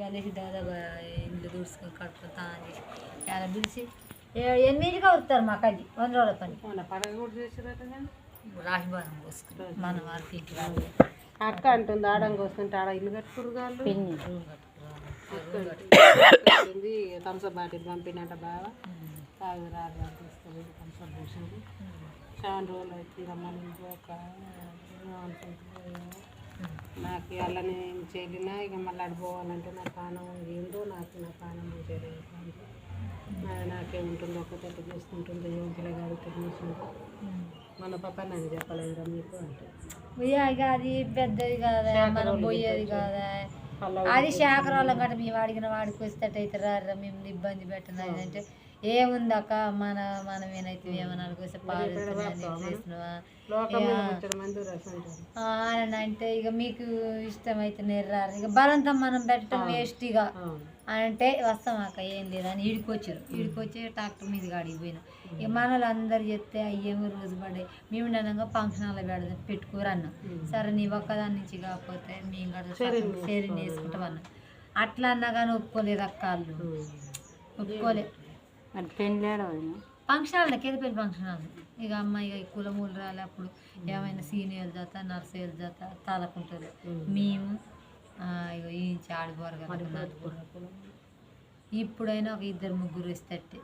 అనేసి దాదాపు ఇంట్లో దూసుకొని కడుపుకొని తాను చేసి చాలా పిలిచి 8కి వస్తారు మాకు అది 100 రోజుల పని రాసిబారం పోసుకుని మన వారికి ఇంటి అక్క అంటుంది ఆడం కోస్తుంటే ఆడ ఇల్లు కట్టుకురు థమ్సప్ బాటిల్ పంపినట్ట బాగా తాగు రాగా తీసుకొని థమ్సప్ పోసింది చాలా రోజులు అయితే రమ్మని ఇంకొక నాకు అలా నేను చెల్లినా ఇక మళ్ళీ అడిపోవాలంటే నా ప్రాణం ఏందో నా ప్రాణం నాకేముంటుందో ఒకటి చేసుకుంటుందో ఏం పిల్లగాడు తెలియదు మన పాప నన్ను చెప్పలేదురా మీకు అంటే ఇక అది పెద్దది కాదా మనం పోయేది కాదా అది శాఖరాళ్ళం గట్ట మేము అడిగిన వాడికి వస్తేటైతే రారా మేము ఇబ్బంది పెట్టినది అంటే ఏముందక్క మనమేనైతే ఏమన్నా అనుకోస్తే పాలు అంటే ఇక మీకు ఇష్టమైతే నెర్రారు ఇక బలంతం మనం పెట్టడం వేస్ట్ ఇక అంటే వస్తాం అక్క ఏం లేదని ఈడికొచ్చి ట్రాక్టర్ మీద గాడికి పోయినా ఇక మనలు అందరు చెప్తే అయ్యేమో రోజు పడ్డాయి మేము నన్నంగా ఫంక్షన్ హాల్లో పెట్టుకోరు అన్నాం సరే నీ ఒక్కదాని నుంచి కాకపోతే మేము కూడా షేరింగ్ వేసుకుంటాం అన్నాం అట్లా అన్నా కానీ ఒప్పుకోలేదు అక్క వాళ్ళు ఒప్పుకోలే ఫంక్షన్ హాల్ కేదపల్లి ఫంక్షన్ హాల్ ఇక అమ్మాయి ఇక కులమూలు రాలే అప్పుడు ఏమైనా సీనియర్ జాత నర్సరీ జాత తాలకుంటారు మేము ఇక ఈ ఆడిపోరు కదా ఇప్పుడైనా ఒక 2-3 ఇస్తట్టే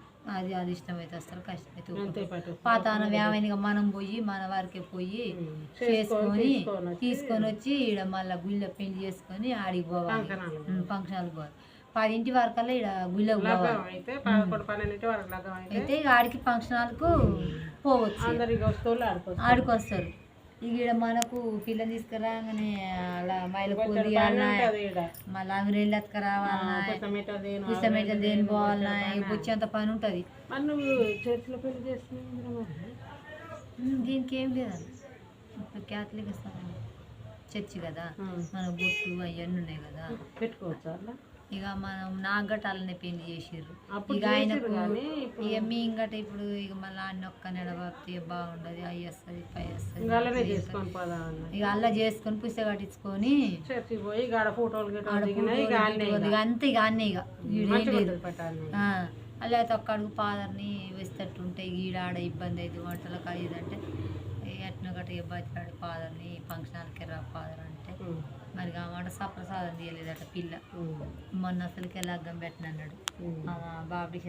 అది ఇష్టమైతే వస్తారు కష్టమైతే పాతానం ఏమైనా మనం పోయి మన వారికే పోయి తీసుకొని వచ్చి ఈడ మళ్ళీ గుళ్ళో పెళ్లి చేసుకొని ఆడికి పోవాలి ఫంక్షన్ హాల్ పోవాలి 10 వరకల్లా ఇక్కడ గుళ్ళకి పోవాలి అయితే ఇక ఆడికి ఫంక్షన్ హాల్కు పోవచ్చు ఆడికొస్తారు ఇక ఇక్కడ మనకు పిల్లని తీసుకురాగానే అలా మైల పూరి మళ్ళీ అంగిరెళ్ళి ఎత్తుకురావాలన్నా పుస్తమెటలు దేని పోవాలన్నా వచ్చేంత పని ఉంటుంది దీనికి ఏం లేదండి ఇప్పుడు క్యాథలిక్ ఇస్తామండి చర్చి కదా మన బొట్టు అవన్నీ ఉన్నాయి కదా పెట్టుకోవచ్చు ఇక మనం నాకు గట్ట అలానే పెళ్లి చేసారు ఇక ఆయనకు ఇక మీ ఇంకట ఇప్పుడు ఇక మళ్ళీ అన్న ఒక్క నెడబాపితే బాగుండదు అవి వస్తుంది పై వస్తుంది ఇక అలా చేసుకొని పుస్తక కట్టించుకొని అంతే ఇక అన్నీ ఇక అలా అయితే ఒక్కడుగు ఫాదర్ని వేసేటట్టు ఉంటే ఈడ ఆడ ఇబ్బంది అయితే వంటలకు అయ్యేదంటే ఎట్నో గట్ట బతికాడు ఫాదర్ని ఫంక్షన్ హాల్కి రా ఫాదర్ అంటే మరి మాట సప్రసాదం తీయలేదట పిల్ల మొన్న అసలుకే లగ్గం పెట్టిన అన్నాడు బాబు